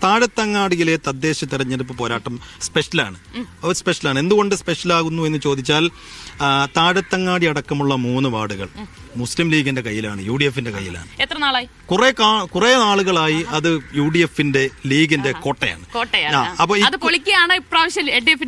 താഴത്തങ്ങാടിയിലെ തദ്ദേശ തെരഞ്ഞെടുപ്പ് പോരാട്ടം സ്പെഷ്യലാണ്. എന്തുകൊണ്ട് സ്പെഷ്യലാകുന്നു എന്ന് ചോദിച്ചാൽ താഴത്തങ്ങാടി അടക്കമുള്ള 3 വാർഡുകൾ മുസ്ലിം ലീഗിന്റെ കയ്യിലാണ്, UDF കയ്യിലാണ്. എത്ര നാളായി? കുറെ നാളുകളായി അത് UDF ലീഗിന്റെ കോട്ടയാണ്. അപ്പൊ അത് പൊളിക്കുകയാണ് ഇപ്രാവശ്യം LDF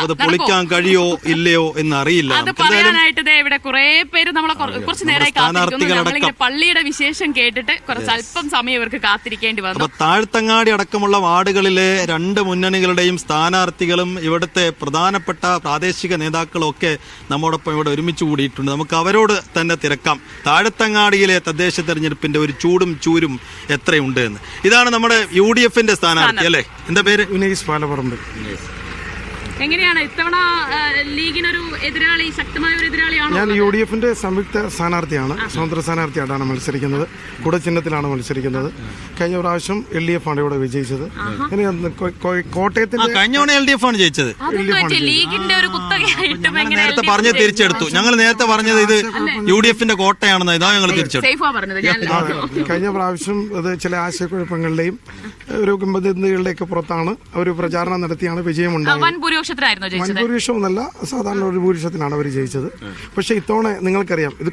അത് പൊളിക്കാൻ കഴിയോ ഇല്ലയോ എന്ന് അറിയില്ല. അത് പറയാനായിട്ട് ഇവിടെ കുറെ പേര് നമ്മളെ കുറച്ച് നേരമായി കാത്തിരിക്കുന്നു. പള്ളിയുടെ വിശേഷം കേട്ടിട്ട് കുറച്ച് അല്പം സമയം ഇവർക്ക് കാത്തിരിക്കേണ്ടി വന്നു. അപ്പൊ താഴത്തങ്ങാടി അടക്കമുള്ള വാർഡുകളിലെ 2 മുന്നണികളുടെയും സ്ഥാനാർത്ഥികളും ഇവിടുത്തെ പ്രധാനപ്പെട്ട പ്രാദേശിക നേതാക്കളും ഒക്കെ നമ്മോടൊപ്പം ഇവിടെ ഒരുമിച്ച് കൂടിയിട്ടുണ്ട്. നമുക്ക് അവരോട് തന്നെ തിരക്കാം. താഴത്തങ്ങാടിയിലെ തദ്ദേശ തെരഞ്ഞെടുപ്പിന്റെ ഒരു ചൂടും ചൂരും എത്രയുണ്ട് എന്ന്. ഇതാണ് നമ്മുടെ UDF സ്ഥാനാർത്ഥി അല്ലേ? എന്താ പേര്? ഉനൈസ് പാലപ്പറമ്പ്. എങ്ങനെയാണ് ഇത്തവണ ലീഗിനൊരു എതിരാളി, ശക്തമായ ഒരു എതിരാളിയാണോ? ഞാൻ UDF സംയുക്ത സ്ഥാനാർത്ഥിയാണ്, സ്വതന്ത്ര സ്ഥാനാർത്ഥിയായിട്ടാണ് മത്സരിക്കുന്നത്. കുട ചിഹ്നത്തിലാണ് മത്സരിക്കുന്നത്. കഴിഞ്ഞ പ്രാവശ്യം LDF ആണ് ഇവിടെ വിജയിച്ചത്. കോട്ടയത്തിന്റെ കഴിഞ്ഞ LDF ആണ് ജയിച്ചത്. ലീഗിന്റെ ഒരു കുത്തകയായിട്ട് നേരത്തെ പറഞ്ഞ് തിരിച്ചെടുത്തു. ഞങ്ങൾ നേരത്തെ പറഞ്ഞത് ഇത് UDF കോട്ടയാണെന്ന്, ഇതാ ഞങ്ങൾ തിരിച്ചെടുത്തു. കഴിഞ്ഞ പ്രാവശ്യം അത് ചില ആശയക്കുഴപ്പങ്ങളുടെയും ഒരു കിംവദന്തികളുടെയൊക്കെ പുറത്താണ് ഒരു പ്രചാരണം നടത്തിയാണ് വിജയമുണ്ടായത്. വൻഭൂരിപക്ഷമൊന്നല്ല, സാധാരണ ഒരു ഭൂരിപക്ഷത്തിനാണ് അവർ ജയിച്ചത്. പക്ഷെ ഇത്തവണ നിങ്ങൾക്കറിയാം, ഇത്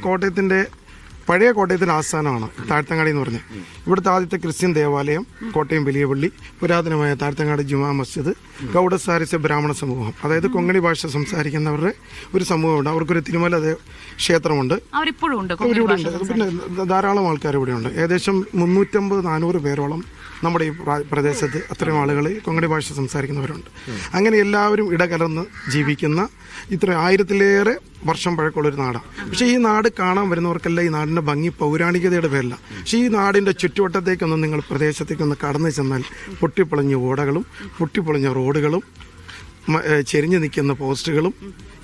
പഴയ കോട്ടയത്തിന്റെ ആസ്ഥാനമാണ് താഴത്തങ്ങാടി എന്ന് പറഞ്ഞത്. ഇവിടുത്തെ ആദ്യത്തെ ക്രിസ്ത്യൻ ദേവാലയം, കോട്ടയം വലിയ പള്ളി, പുരാതനമായ താഴത്തങ്ങാടി ജുമാ മസ്ജിദ്, ഗൗഡസാരിസ്യ ബ്രാഹ്മണ സമൂഹം, അതായത് കൊങ്കണി ഭാഷ സംസാരിക്കുന്നവരുടെ ഒരു സമൂഹമുണ്ട്. അവർക്കൊരു തിരുമല ക്ഷേത്രമുണ്ട്. പിന്നെ ധാരാളം ആൾക്കാർ ഇവിടെയുണ്ട്. ഏകദേശം 350-400 പേരോളം നമ്മുടെ ഈ പ്രദേശത്ത് അത്രയും ആളുകൾ കൊങ്കണി ഭാഷ സംസാരിക്കുന്നവരുണ്ട്. അങ്ങനെ എല്ലാവരും ഇടകലർന്ന് ജീവിക്കുന്ന ഇത്ര 1000-ലേറെ വർഷം പഴക്കമുള്ളൊരു നാടാണ്. പക്ഷേ ഈ നാട് കാണാൻ വരുന്നവർക്കെല്ലാം ഈ നാടിൻ്റെ ഭംഗി പൗരാണികതയുടെ പേരില്ല. പക്ഷേ ഈ നാടിൻ്റെ ചുറ്റുവട്ടത്തേക്കൊന്ന് നിങ്ങൾ പ്രദേശത്തേക്കൊന്ന് കടന്നു ചെന്നാൽ പൊട്ടിപ്പൊളിഞ്ഞ ഓടകളും പൊട്ടിപ്പൊളിഞ്ഞ റോഡുകളും ചെരിഞ്ഞു നിൽക്കുന്ന പോസ്റ്റുകളും,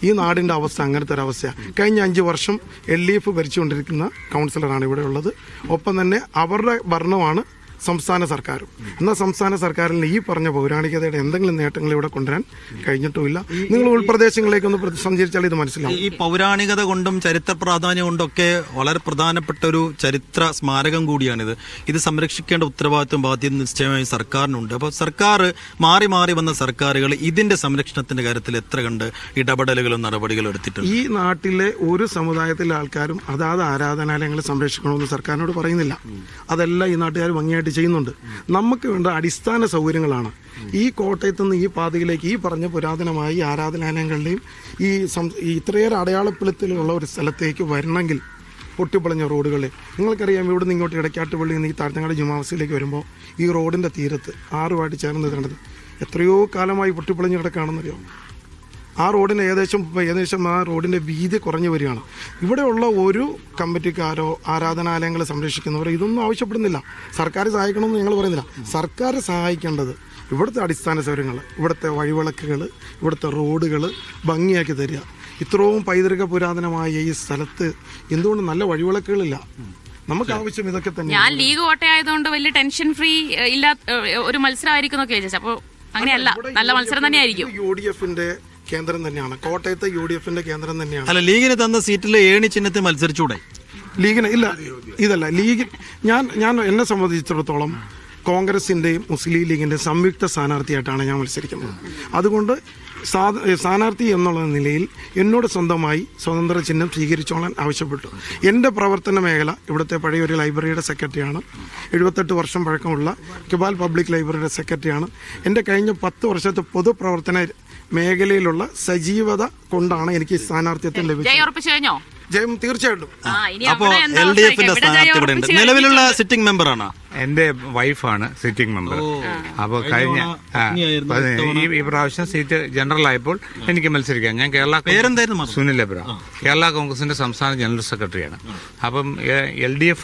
ഈ നാടിൻ്റെ അവസ്ഥ അങ്ങനത്തെ ഒരു അവസ്ഥയാണ്. കഴിഞ്ഞ 5 വർഷം LDF ഭരിച്ചുകൊണ്ടിരിക്കുന്ന കൗൺസിലറാണ് ഇവിടെ ഉള്ളത്. ഒപ്പം തന്നെ അവരുടെ ഭരണമാണ് സംസ്ഥാന സർക്കാരും. എന്നാൽ സംസ്ഥാന സർക്കാരിൽ ഈ പറഞ്ഞ പൗരാണികതയുടെ എന്തെങ്കിലും നേട്ടങ്ങൾ ഇവിടെ കൊണ്ടുവരാൻ കഴിഞ്ഞിട്ടുമില്ല. നിങ്ങൾ ഉൾപ്രദേശങ്ങളിലേക്കൊന്ന് സഞ്ചരിച്ചാൽ ഇത് മനസ്സിലാവും. ഈ പൗരാണികത കൊണ്ടും ചരിത്ര പ്രാധാന്യം കൊണ്ടൊക്കെ വളരെ പ്രധാനപ്പെട്ട ഒരു ചരിത്ര സ്മാരകം കൂടിയാണിത്. ഇത് സംരക്ഷിക്കേണ്ട ഉത്തരവാദിത്വം ബാധ്യത നിശ്ചയമായി സർക്കാരിനുണ്ട്. അപ്പോൾ സർക്കാർ മാറി മാറി വന്ന സർക്കാരുകൾ ഇതിന്റെ സംരക്ഷണത്തിന്റെ കാര്യത്തിൽ എത്ര കണ്ട് ഇടപെടലുകളും നടപടികളും എടുത്തിട്ടുണ്ട്? ഈ നാട്ടിലെ ഒരു സമുദായത്തിലെ ആൾക്കാരും അതാത് ആരാധനാലയങ്ങൾ സംരക്ഷിക്കണമെന്ന് സർക്കാരിനോട് പറയുന്നില്ല. അതെല്ലാം ഈ നാട്ടുകാർ ഭംഗിയായിട്ട് ചെയ്യുന്നുണ്ട്. നമുക്ക് വേണ്ട അടിസ്ഥാന സൗകര്യങ്ങളാണ്. ഈ കോട്ടയത്ത് നിന്ന് ഈ പാതയിലേക്ക് ഈ പറഞ്ഞ പുരാതനമായ ഈ ആരാധനാലയങ്ങളുടെയും ഈ ഇത്രയേറെ അടയാളപ്പെടുത്തലുള്ള ഒരു സ്ഥലത്തേക്ക് വരണമെങ്കിൽ പൊട്ടിപ്പൊളിഞ്ഞ റോഡുകളെ നിങ്ങൾക്കറിയാം. ഇവിടെ നിന്ന് ഇങ്ങോട്ട് ഇടയ്ക്കാട്ടുപള്ളിയിൽ നിന്ന് ഈ താഴത്തങ്ങാടി ജുമാ മസ്ജിദിലേക്ക് വരുമ്പോൾ ഈ റോഡിൻ്റെ തീരത്ത് 6 ചേർന്ന് കണ്ടത് എത്രയോ കാലമായി പൊട്ടിപ്പൊളിഞ്ഞ് കിടക്കുകയാണെന്നറിയോ. ആ റോഡിന് ഏകദേശം ആ റോഡിൻ്റെ വീതി കുറഞ്ഞു വരികയാണ്. ഇവിടെയുള്ള ഒരു കമ്മിറ്റിക്കാരോ ആരാധനാലയങ്ങൾ സംരക്ഷിക്കുന്നവരോ ഇതൊന്നും ആവശ്യപ്പെടുന്നില്ല. സർക്കാർ സഹായിക്കണമെന്ന് ഞങ്ങൾ പറയുന്നില്ല. സർക്കാർ സഹായിക്കേണ്ടത് ഇവിടുത്തെ അടിസ്ഥാന സൗകര്യങ്ങൾ, ഇവിടുത്തെ വഴിവിളക്കുകൾ, ഇവിടുത്തെ റോഡുകൾ ഭംഗിയാക്കി തരിക. ഇത്രയും പൈതൃക പുരാതനമായ ഈ സ്ഥലത്ത് എന്തുകൊണ്ട് നല്ല വഴിവിളക്കുകളില്ല? നമുക്ക് ആവശ്യം ഇതൊക്കെ തന്നെ. ഞാൻ ലീഗ് കോട്ടയായതുകൊണ്ട് വലിയ ടെൻഷൻ ഫ്രീ ഇല്ലാത്ത ഒരു മത്സരമായിരിക്കും എന്നൊക്കെ ചോദിച്ചു. അപ്പോൾ അങ്ങനെയല്ല, നല്ല മത്സരം തന്നെയായിരിക്കും. UDF കേന്ദ്രം തന്നെയാണ് കോട്ടയത്തെ. UDF കേന്ദ്രം തന്നെയാണ്. അല്ല, ലീഗിന് തന്ന സീറ്റിലെ ഏണി ചിഹ്നത്തിൽ മത്സരിച്ചൂടെ? ലീഗിന് ഇല്ല, ഇതല്ല ലീഗ്. ഞാൻ എന്നെ സംബന്ധിച്ചിടത്തോളം കോൺഗ്രസിന്റെയും മുസ്ലിം ലീഗിന്റെ സംയുക്ത സ്ഥാനാർത്ഥിയായിട്ടാണ് ഞാൻ മത്സരിക്കുന്നത്. അതുകൊണ്ട് സ്ഥാനാർത്ഥി എന്നുള്ള നിലയിൽ എന്നോട് സ്വന്തമായി സ്വതന്ത്ര ചിഹ്നം സ്വീകരിച്ചോളാൻ ആവശ്യപ്പെട്ടു. എൻ്റെ പ്രവർത്തന മേഖല ഇവിടുത്തെ പഴയൊരു ലൈബ്രറിയുടെ സെക്രട്ടറിയാണ്. 78 വർഷം പഴക്കമുള്ള കിബാൽ പബ്ലിക് ലൈബ്രറിയുടെ സെക്രട്ടറിയാണ്. എൻ്റെ കഴിഞ്ഞ 10 വർഷത്തെ പൊതുപ്രവർത്തന മേഖലയിലുള്ള സജീവത കൊണ്ടാണ് എനിക്ക് സ്ഥാനാർത്ഥിത്വം ലഭിച്ചത്. ജയം തീർച്ചയായിട്ടും. അപ്പോൾ LDF സ്ഥാനാർത്ഥി ഇവിടെ ഉണ്ട്. നിലവിലുള്ള സിറ്റിംഗ് മെമ്പറാണ്. എന്റെ വൈഫാണ് സിറ്റിംഗ് മെമ്പർ. അപ്പോൾ കഴിഞ്ഞ ഈ പ്രാവശ്യം സീറ്റ് ജനറൽ ആയപ്പോൾ എനിക്ക് മത്സരിക്കാം. ഞാൻ സുനിൽ എബ്ര, കേരള കോൺഗ്രസിന്റെ സംസ്ഥാന ജനറൽ സെക്രട്ടറിയാണ്. അപ്പം LDF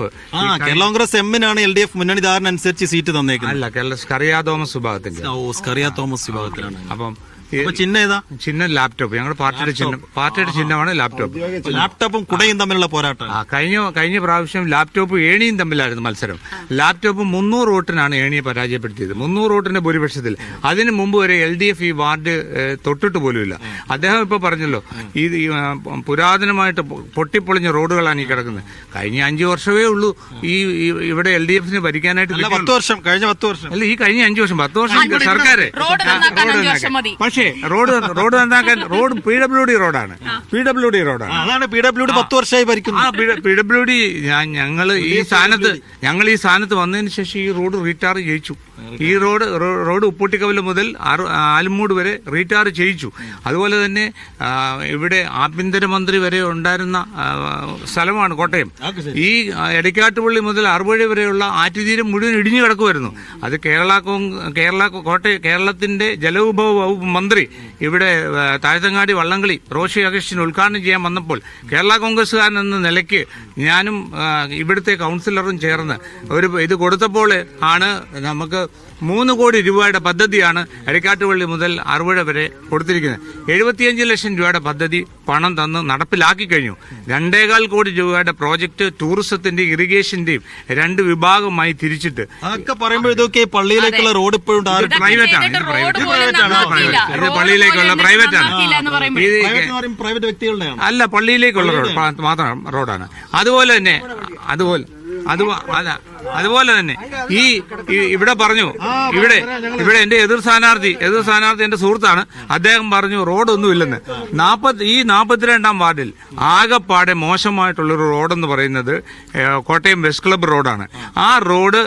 കേരള കോൺഗ്രസ് എമ്മിനാണ് LDF മുന്നണി ധാരണ അനുസരിച്ച് സീറ്റ് തന്നേക്കുന്നത്. അല്ല, കേരള സ്കറിയ തോമസ് വിഭാഗത്തിന്റെ. തോമസ് വിഭാഗത്തിലാണ്. അപ്പം ചിഹ്നം ഏതാ? ചിഹ്നം ലാപ്ടോപ്പ്. ഞങ്ങളുടെ പാർട്ടിയുടെ ചിഹ്നമാണ് ലാപ്ടോപ്പ്. ലാപ്ടോപ്പും കുടയും തമ്മിലുള്ള പോരാട്ടം. കഴിഞ്ഞ പ്രാവശ്യം ലാപ്ടോപ്പ് ഏണിയും തമ്മിലായിരുന്നു മത്സരം. ലാപ്ടോപ്പ് 300 വോട്ടിനാണ് ഏണിയെ പരാജയപ്പെടുത്തിയത്. 300 വോട്ടിന്റെ ഭൂരിപക്ഷത്തിൽ. അതിന് മുമ്പ് വരെ LDF ഈ വാർഡ് തൊട്ടിട്ട് പോലുമില്ല. അദ്ദേഹം ഇപ്പൊ പറഞ്ഞല്ലോ, ഈ പുരാതനമായിട്ട് പൊട്ടിപ്പൊളിഞ്ഞ റോഡുകളാണ് ഈ കിടക്കുന്നത്. കഴിഞ്ഞ 5 വർഷമേ ഉള്ളൂ ഈ ഇവിടെ LDFന് ഭരിക്കാനായിട്ട്. കഴിഞ്ഞ 10 വർഷം അല്ല, ഈ കഴിഞ്ഞ 5 വർഷം 10 വർഷം സർക്കാർ. പക്ഷേ റോഡ് നന്നാക്കാൻ PWD റോഡാണ്. അതാണ് PWD 10 വർഷമായി ഭരിക്കുന്നത്. PWD ഞങ്ങൾ ഈ സ്ഥാനത്ത് വന്നതിന് ശേഷം ഈ റോഡ് റീടാർ ചെയ്യിച്ചു. ഈ റോഡ് ഉപ്പൂട്ടിക്കവല് മുതൽ ആലുമൂട് വരെ റീടാർ ചെയ്യിച്ചു. അതുപോലെ തന്നെ ഇവിടെ ആഭ്യന്തരമന്ത്രി വരെ ഉണ്ടായിരുന്ന സ്ഥലമാണ് കോട്ടയം. ഈ എടക്കാട്ടുപള്ളി മുതൽ അറുപഴി വരെയുള്ള ആറ്റുതീരം മുഴുവൻ ഇടിഞ്ഞു കിടക്കുമായിരുന്നു. അത് കേരളത്തിന്റെ ജലവിഭവ വകുപ്പ് മന്ത്രി ഇവിടെ താഴത്തങ്ങാടി വള്ളംകളി റോഷി അഗസ്റ്റിൻ ഉദ്ഘാടനം ചെയ്യാൻ വന്നപ്പോൾ കേരള കോൺഗ്രസ്സുകാരൻ എന്ന നിലയ്ക്ക് ഞാനും ഇവിടുത്തെ കൗൺസിലറും ചേർന്ന് ഇത് കൊടുത്തപ്പോൾ ആണ് നമുക്ക് 3 കോടി രൂപയുടെ പദ്ധതിയാണ് എടക്കാട്ടുപള്ളി മുതൽ അറുപഴ വരെ കൊടുത്തിരിക്കുന്നത്. 75 ലക്ഷം രൂപയുടെ പദ്ധതി പണം തന്ന് നടപ്പിലാക്കി കഴിഞ്ഞു. 2.25 കോടി രൂപയുടെ പ്രോജക്ട് ടൂറിസത്തിന്റെ ഇറിഗേഷന്റെയും 2 വിഭാഗമായി തിരിച്ചിട്ട്. അതൊക്കെ പറയുമ്പോൾ ഇതൊക്കെ പള്ളിയിലേക്കുള്ള റോഡ് ഇപ്പോഴും പ്രൈവറ്റ് ആണ്. ഇത് പള്ളിയിലേക്കുള്ള പ്രൈവറ്റ് ആണ്. പ്രൈവറ്റ് വ്യക്തികളുടെ അല്ല, പള്ളിയിലേക്കുള്ള റോഡ് മാത്രം റോഡാണ്. അതുപോലെ തന്നെ ഈ ഇവിടെ പറഞ്ഞു, ഇവിടെ എന്റെ എതിർ സ്ഥാനാർത്ഥി എന്റെ സുഹൃത്താണ്. അദ്ദേഹം പറഞ്ഞു റോഡൊന്നുമില്ലെന്ന്. ഈ 42-ാം വാർഡിൽ ആകെപ്പാടെ മോശമായിട്ടുള്ളൊരു റോഡെന്ന് പറയുന്നത് കോട്ടയം വെസ്റ്റ് ക്ലബ്ബ് റോഡാണ്. ആ റോഡ്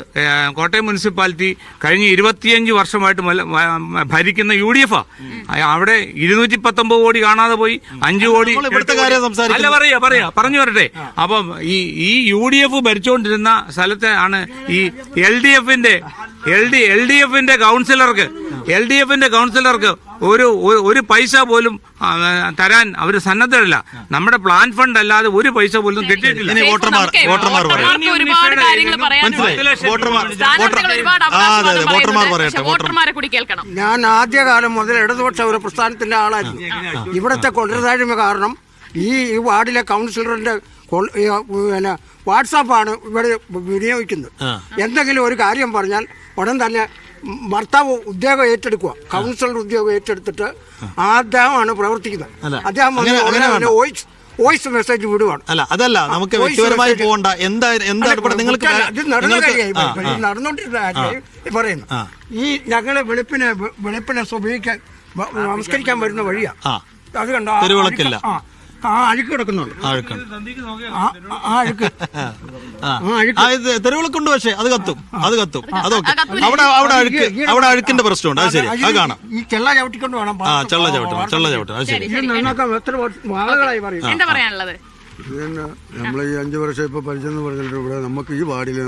കോട്ടയം മുനിസിപ്പാലിറ്റി കഴിഞ്ഞ 25 വർഷമായിട്ട് ഭരിക്കുന്ന UDF അവിടെ 219 കോടി കാണാതെ പോയി. 5 കോടി അല്ല, പറഞ്ഞു വരട്ടെ. അപ്പം ഈ UDF ഭരിച്ചുകൊണ്ടിരുന്ന സ്ഥലത്തെ ആണ് ഈ LDFന്റെ കൗൺസിലർക്ക് ഒരു പൈസ പോലും തരാൻ അവർ സന്നദ്ധരല്ല. നമ്മുടെ പ്ലാൻ ഫണ്ട് അല്ലാതെ ഒരു പൈസ പോലും കിട്ടിയിട്ടില്ല. ഞാൻ ആദ്യകാലം മുതൽ ഇടതുപക്ഷ ഒരു പ്രസ്ഥാനത്തിന്റെ ആളായിരുന്നു. ഇവിടുത്തെ കൊള്ളരുതായ്മ കാരണം ഈ വാർഡിലെ കൗൺസിലറിന്റെ വാട്സാപ്പാണ് ഇവിടെ വിനിയോഗിക്കുന്നത്. എന്തെങ്കിലും ഒരു കാര്യം പറഞ്ഞാൽ ഉടൻ തന്നെ ഭർത്താവ് ഉദ്യോഗം ഏറ്റെടുക്കുക, കൗൺസിലർ ഉദ്യോഗം ഏറ്റെടുത്തിട്ട് അദ്ദേഹമാണ് പ്രവർത്തിക്കുന്നത്. അദ്ദേഹം വോയിസ് മെസ്സേജ് വിടുവാണ്. അല്ല, അതല്ല, നമുക്ക് വ്യക്തിപരമായി പോകണ്ട. നിങ്ങൾക്ക് നടന്നുകൊണ്ടിരുന്ന പറയുന്നു. ഈ ഞങ്ങള് വെളുപ്പിനെ സ്വഭിക്കാൻ നമസ്കരിക്കാൻ വരുന്ന വഴിയാ. അത് കണ്ടോ, തെരുവിളക്കില്ല, അഴുക്ക് കിടക്കുന്നുണ്ട്. തെരുവിളക്കുണ്ട്, പക്ഷേ അത് കത്തും. അതൊക്കെ അവിടെ അഴുക്കിന്റെ പ്രശ്നമുണ്ട്. അത് ശരി, അത് കാണാം. ഈ ചെള്ള ചവിട്ടിക്കൊണ്ട് വേണം. ചെള്ള ചവിട്ടണം. അത് ശരി. എന്താ പറയാനുള്ളത്? നമ്മൾ ഈ 5 വർഷം ഇപ്പോൾ പഠിച്ചെന്ന് പറഞ്ഞിട്ട് ഇവിടെ നമുക്ക് ഈ വാർഡിൽ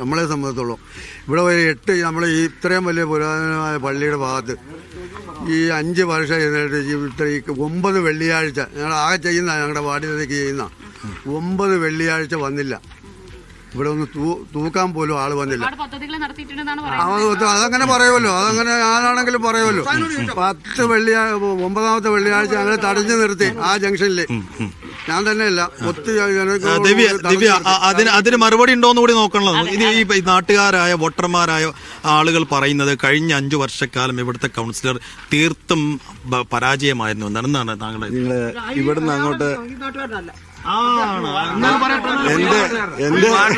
നമ്മളെ സംബന്ധിച്ചോളം ഇവിടെ ഒരു 8 നമ്മൾ ഈ ഇത്രയും വലിയ പുരാതനമായ പള്ളിയുടെ ഭാഗത്ത് ഈ 5 വർഷം ചെയ്തിട്ട് ഈ 9 വെള്ളിയാഴ്ച ഞങ്ങൾ ആകെ ചെയ്യുന്ന ഞങ്ങളുടെ വാർഡിലേക്ക് ചെയ്യുന്ന 9 വെള്ളിയാഴ്ച വന്നില്ല. ഇവിടെ ഒന്ന് തൂക്കാൻ പോലും ആള് വന്നില്ല. അതങ്ങനെ പറയുമല്ലോ, അതങ്ങനെ ആരാണെങ്കിലും പറയുമല്ലോ. 9ാമത്തെ വെള്ളിയാഴ്ച ഞങ്ങൾ തടഞ്ഞു നിർത്തി ആ ജംഗ്ഷനിൽ. ഞാൻ തന്നെയല്ല, ദിവ്യ, അതിന് മറുപടി ഉണ്ടോന്ന് കൂടി നോക്കണം. ഇത് ഈ നാട്ടുകാരായ വോട്ടർമാരായ ആളുകൾ പറയുന്നത് കഴിഞ്ഞ 5 വർഷക്കാലം ഇവിടുത്തെ കൗൺസിലർ തീർത്തും പരാജയമായിരുന്നു. എന്താണ് താങ്കളുടെ? ഇവിടുന്ന് അങ്ങോട്ട്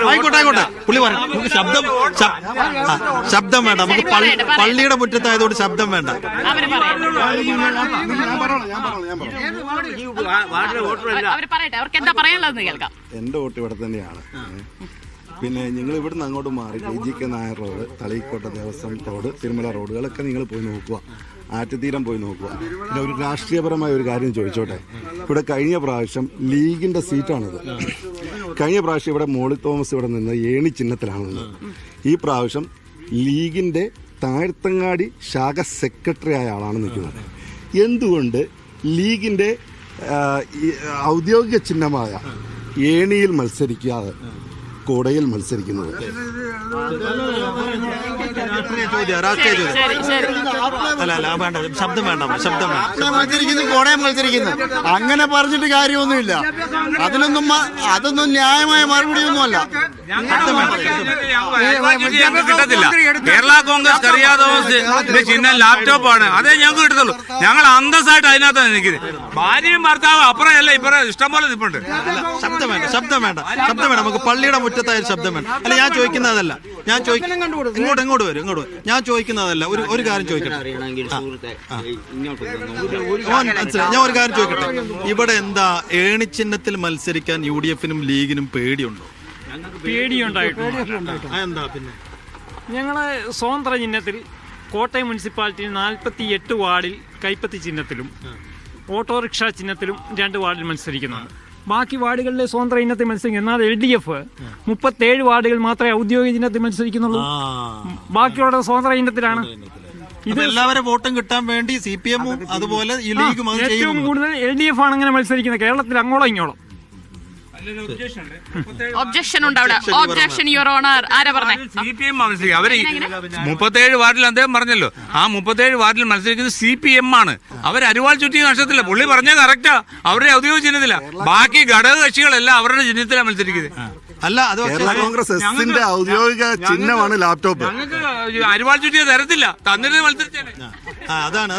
ആയിക്കോട്ടെ, പുള്ളി ശബ്ദം വേണ്ട. നമുക്ക് പള്ളിയുടെ മുറ്റത്തായതുകൊണ്ട് ശബ്ദം വേണ്ട. എന്റെ വോട്ട് ഇവിടെ തന്നെയാണ്. പിന്നെ നിങ്ങൾ ഇവിടുന്ന് അങ്ങോട്ട് മാറി KGK Nair road, Thalikotta Devaswom road, Thirumala റോഡുകളൊക്കെ നിങ്ങൾ പോയി നോക്കുക. ആറ്റുതീരം പോയി നോക്കുക. പിന്നെ ഒരു രാഷ്ട്രീയപരമായ ഒരു കാര്യം ചോദിച്ചോട്ടെ. ഇവിടെ കഴിഞ്ഞ പ്രാവശ്യം ലീഗിന്റെ സീറ്റാണിത്. കഴിഞ്ഞ പ്രാവശ്യം ഇവിടെ മോളി തോമസ് ഇവിടെ നിന്ന് ഏണി ചിഹ്നത്തിലാണ് നിന്നത്. ഈ പ്രാവശ്യം ലീഗിന്റെ താഴത്തങ്ങാടി ശാഖ സെക്രട്ടറി ആയ ആളാണ് നിൽക്കുന്നത്. എന്തുകൊണ്ട് ലീഗിന്റെ ഔദ്യോഗിക ചിഹ്നമായ ഏണിയിൽ മത്സരിക്കാതെ കോടയിൽ മത്സരിക്കുന്നത്. രാഷ്ട്രീയ ചോദ്യം. അല്ല വേണ്ട, ശബ്ദം വേണ്ട. മത്സരിക്കുന്നു, കോടയം മത്സരിക്കുന്നു. അങ്ങനെ പറഞ്ഞിട്ട് കാര്യമൊന്നുമില്ല. അതൊന്നും ന്യായമായ മറുപടിയൊന്നുമല്ല. കിട്ടത്തില്ല. കേരള കോൺഗ്രസ് കറിയാതോസിന്റെ ചിഹ്നം ലാപ്ടോപ്പാണ്, അതേ ഞങ്ങൾക്ക് കിട്ടത്തുള്ളൂ. ഞങ്ങൾ അന്തസ്സായിട്ട് അതിനകത്താണ് നിൽക്കുന്നത്. ഭാര്യയും ഭർത്താവും അപ്പുറമല്ല ഇപ്പുറം ഇഷ്ടംപോലെ നിൽപ്പുണ്ട്. ശബ്ദം വേണ്ട. നമുക്ക് പള്ളിയുടെ മുറ്റത്തായ ശബ്ദം വേണ്ട. അല്ല, ഞാൻ ചോദിക്കുന്നതല്ല. ഇങ്ങോട്ട് വരും. ഞാൻ ചോദിക്കുന്നതല്ല. ഒരു കാര്യം ചോദിക്കട്ടെ. ഞാൻ ഒരു കാര്യം ചോദിക്കട്ടെ. ഇവിടെ എന്താ ഏണിച്ചിഹ്നത്തിൽ മത്സരിക്കാൻ UDF-നും ലീഗിനും പേടിയുണ്ടോ? പേടിയുണ്ടായിട്ടുണ്ട്. ഞങ്ങള് സ്വതന്ത്ര ചിഹ്നത്തിൽ കോട്ടയം മുനിസിപ്പാലിറ്റിയിൽ 48 വാർഡിൽ കൈപ്പത്തി ചിഹ്നത്തിലും ഓട്ടോറിക്ഷ ചിഹ്നത്തിലും 2 വാർഡിൽ മത്സരിക്കുന്നുണ്ട്. ബാക്കി വാർഡുകളിലെ സ്വതന്ത്ര ചിഹ്നത്തിൽ മത്സരിക്കും. എന്നാൽ LDF 37 വാർഡുകൾ മാത്രമേ ഔദ്യോഗിക ചിഹ്നത്തിൽ മത്സരിക്കുന്നുള്ളൂ. ബാക്കിയുള്ള സ്വതന്ത്ര ചിഹ്നത്തിലാണ്. ഇത് എല്ലാവരും വോട്ടും കിട്ടാൻ വേണ്ടി CPM-ഉം അതുപോലെ ഈ ലീഗും ഏറ്റവും കൂടുതൽ LDF ആണ് അങ്ങനെ മത്സരിക്കുന്നത് കേരളത്തിൽ, അങ്ങോളം ഇങ്ങോളം. ഒബ്ജക്ഷൻ ഉണ്ട് അവിടെ. Objection your honour. ആരാ പറഞ്ഞേ? CPM മത്സരിക്കും. അവര് 37 വാർഡിൽ അദ്ദേഹം പറഞ്ഞല്ലോ, ആ 37 വാർഡിൽ മത്സരിക്കുന്നത് CPM ആണ്. അവർ അരിവാൾ ചുറ്റിയ നഷ്ടത്തില്ല. പുള്ളി പറഞ്ഞ കറക്റ്റാ. അവരുടെ ഔദ്യോഗിക ചിഹ്നത്തില. ബാക്കി ഘടക കക്ഷികളെല്ലാം അവരുടെ ചിഹ്നത്തിലാണ് മത്സരിക്കുന്നത്. അല്ല, അത് കേരള കോൺഗ്രസ് എസിന്റെ ഔദ്യോഗിക ചിഹ്നമാണ് ലാപ്ടോപ്പ്. ഞങ്ങൾക്ക് അരിവാൾ ചുറ്റിയ തരത്തില്ല, തന്നിട്ട് മത്സരിച്ചാലേ. അതാണ്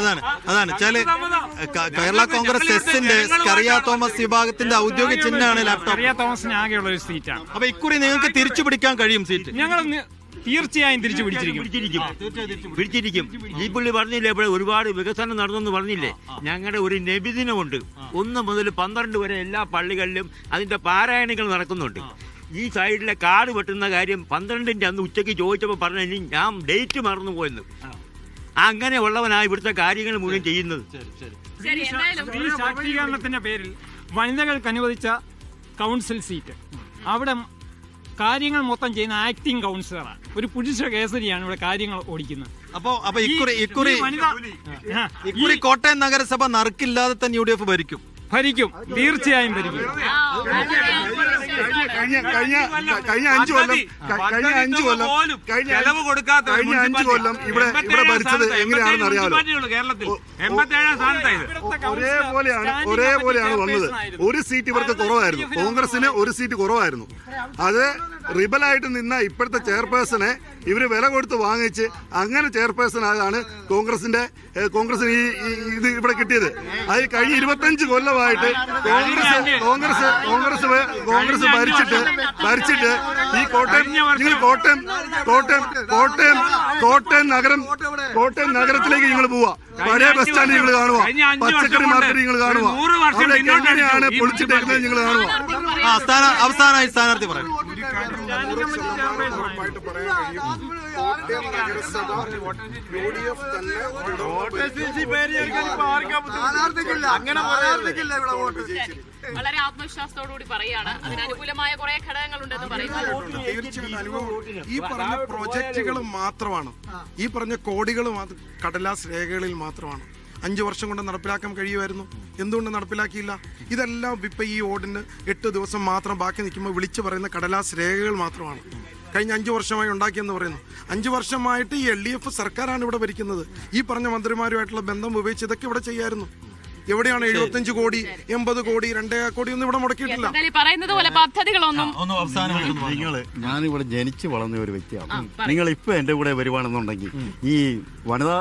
കേരള കോൺഗ്രസ് എസിന്റെ സ്കറിയ തോമസ് വിഭാഗത്തിന്റെ ഔദ്യോഗിക ചിഹ്നമാണ് ലാപ്ടോപ്പ്. സ്കറിയ തോമസിന് ആകെയുള്ള ഒരു സീറ്റാണ്. അപ്പൊ ഇക്കുറി നിങ്ങൾക്ക് തിരിച്ചു പിടിക്കാൻ കഴിയും സീറ്റ്? ഞങ്ങൾ തീർച്ചയായും തിരിച്ചു പിടിച്ചിരിക്കും. ഈ പുള്ളി പറഞ്ഞില്ലേ, ഇവിടെ ഒരുപാട് വികസനം നടന്നെന്ന് പറഞ്ഞില്ലേ. ഞങ്ങളുടെ ഒരു നബിദിനമുണ്ട്. 1 മുതൽ 12 വരെ എല്ലാ പള്ളികളിലും അതിന്റെ പാരായണങ്ങൾ നടക്കുന്നുണ്ട്. ഈ സൈഡിലെ കാട് വെട്ടുന്ന കാര്യം 12-ന്റെ അന്ന് ഉച്ചയ്ക്ക് ചോദിച്ചപ്പോൾ പറഞ്ഞു, ഞാൻ ഡേറ്റ് മറന്നു പോയെന്ന്. അങ്ങനെയുള്ളവനാണ് ഇവിടുത്തെ കാര്യങ്ങൾ മുഴുവൻ ചെയ്യുന്നത്. സ്ത്രീ ശാക്തീകരണത്തിന്റെ പേരിൽ വനിതകൾക്ക് അനുവദിച്ച കൗൺസിൽ സീറ്റ്, അവിടെ കാര്യങ്ങൾ മൊത്തം ചെയ്യുന്ന ആക്ടിംഗ് കൗൺസിലറാണ്. ഒരു പുരുഷ കേസരിയാണ് ഇവിടെ കാര്യങ്ങൾ ഓടിക്കുന്നത്. അപ്പൊ ഇക്കുറി കോട്ടയം നഗരസഭ നറുക്കില്ലാതെ തന്നെ UDF ഭരിക്കും. തീർച്ചയായും ഭരിക്കും. കഴിഞ്ഞ 5 കൊല്ലം ഇവിടെ ഭരിച്ചത് എങ്ങനെയാണെന്ന് അറിയാമല്ലോ. ഒരേപോലെയാണ് വന്നത്. ഒരു സീറ്റ് ഇവർക്ക് കുറവായിരുന്നു. കോൺഗ്രസിന് ഒരു സീറ്റ് കുറവായിരുന്നു. അത് റിബലായിട്ട് നിന്ന ഇപ്പോഴത്തെ ചെയർപേഴ്സണെ ഇവര് വില കൊടുത്ത് വാങ്ങിച്ച് അങ്ങനെ ചെയർപേഴ്സൺ ആയതാണ് കോൺഗ്രസിന് ഇത് ഇവിടെ കിട്ടിയത്. അത് കഴിഞ്ഞ 25 കൊല്ലമായിട്ട് കോൺഗ്രസ് ഭരിച്ചിട്ട് ഈ കോട്ടയം നഗരത്തിലേക്ക് നിങ്ങൾ പോവാ. പഴയ ബസ് സ്റ്റാൻഡ് നിങ്ങൾ കാണുക, പച്ചക്കറി മാർക്കറ്റ് നിങ്ങൾ കാണുക, അവിടെ എങ്ങനെയാണ് പൊളിച്ചിട്ടേക്കുന്നത് നിങ്ങൾ കാണുക. അവസാനമായി സ്ഥാനാർത്ഥി പറയാം. വളരെ ആത്മവിശ്വാസത്തോടുകൂടി പറയാണ്. അതിന് അനുകൂലമായ കുറെ ഘടകങ്ങളുണ്ടെന്ന് പറയുന്നത്. ഈ പറഞ്ഞ പ്രോജക്റ്റുകൾ മാത്രമാണ്, ഈ പറഞ്ഞ കോടികൾ കടലാസ് രേഖകളിൽ മാത്രമാണ്. 5 വർഷം കൊണ്ട് നടപ്പിലാക്കാൻ കഴിയുമായിരുന്നു. എന്തുകൊണ്ട് നടപ്പിലാക്കിയില്ല? ഇതെല്ലാം ഇപ്പൊ ഈ ഓർഡിന് 8 ദിവസം മാത്രം ബാക്കി നിൽക്കുമ്പോൾ വിളിച്ചു പറയുന്ന കടലാസ് രേഖകൾ മാത്രമാണ്. കഴിഞ്ഞ 5 വർഷമായി ഉണ്ടാക്കിയെന്ന് പറയുന്നു. 5 വർഷമായിട്ട് ഈ LDF സർക്കാരാണ് ഇവിടെ ഭരിക്കുന്നത്. ഈ പറഞ്ഞ മന്ത്രിമാരുമായിട്ടുള്ള ബന്ധം ഉപയോഗിച്ച് ഇതൊക്കെ ഇവിടെ ചെയ്യായിരുന്നു. എവിടെയാണ് 75 കോടി 80 കോടി 2 കോടി ഒന്നും ഇവിടെ മുടക്കിയിട്ടില്ല. പറയുന്നത് പോലെ പദ്ധതികളൊന്നും. ഞാനിവിടെ ജനിച്ചു വളർന്ന ഒരു വ്യക്തിയാണ്. നിങ്ങൾ ഇപ്പൊ എന്റെ കൂടെ വരുവാണെന്നുണ്ടെങ്കിൽ ഈ വനിതാ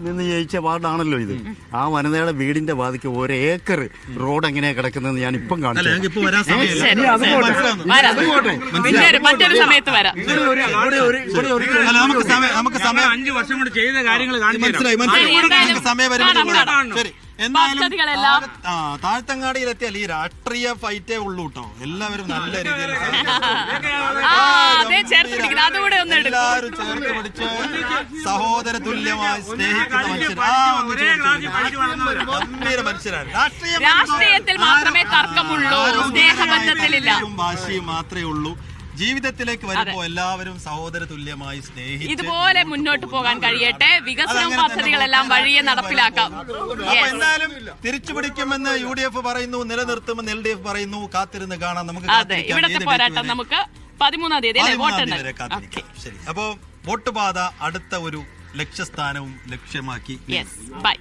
നിന്ന് ജയിച്ച വാർഡാണല്ലോ ഇത്. ആ വനിതയുടെ വീടിന്റെ വാതിക്ക് 1 ഏക്കർ റോഡ് എങ്ങനെയാ കിടക്കുന്നതെന്ന് ഞാൻ ഇപ്പം കാണിച്ചു. മറ്റൊരു സമയത്ത് വരാം. നമുക്ക് സമയം 5 വർഷം കൊണ്ട് ചെയ്ത കാര്യങ്ങൾ സമയം വരും. എന്തായാലും താഴ്ത്തങ്ങാടിയിലെത്തിയാൽ ഈ രാഷ്ട്രീയ ഫൈറ്റേ ഉള്ളൂ കേട്ടോ. എല്ലാവരും നല്ല രീതിയിൽ എല്ലാവരും ചേർത്ത് പിടിച്ച് സഹോദര തുല്യമായി സ്നേഹിക്കുന്ന മനുഷ്യരാണ്. രാഷ്ട്രീയത്തിൽ മാത്രമേ തർക്കമുള്ളൂ, സ്നേഹബന്ധത്തിലില്ല. വാശിയും മാത്രമേ ഉള്ളൂ. ജീവിതത്തിലേക്ക് വരുമ്പോൾ എല്ലാവരും സഹോദര തുല്യമായി സ്നേഹിച്ച് ഇതുപോലെ മുന്നോട്ട് പോകാൻ കഴിയട്ടെ. വികസന പദ്ധതികളെല്ലാം വഴിയെ നടപ്പിലാക്കാം. എന്തായാലും തിരിച്ചു പിടിക്കുമെന്ന് UDF പറയുന്നു, നിലനിർത്തുമെന്ന് LDF പറയുന്നു. കാത്തിരുന്ന് കാണാം. നമുക്ക് ഇവിടത്തെ പോരാട്ടം നമുക്ക് 13-ാം തീയതി അല്ലേ 13-ാം തീയതി വരെ കാത്തിരിക്കാം. ശരി, അപ്പോ വോട്ട് പാത അടുത്ത ഒരു ലക്ഷ്യസ്ഥാനവും ലക്ഷ്യമാക്കി. Yes, by.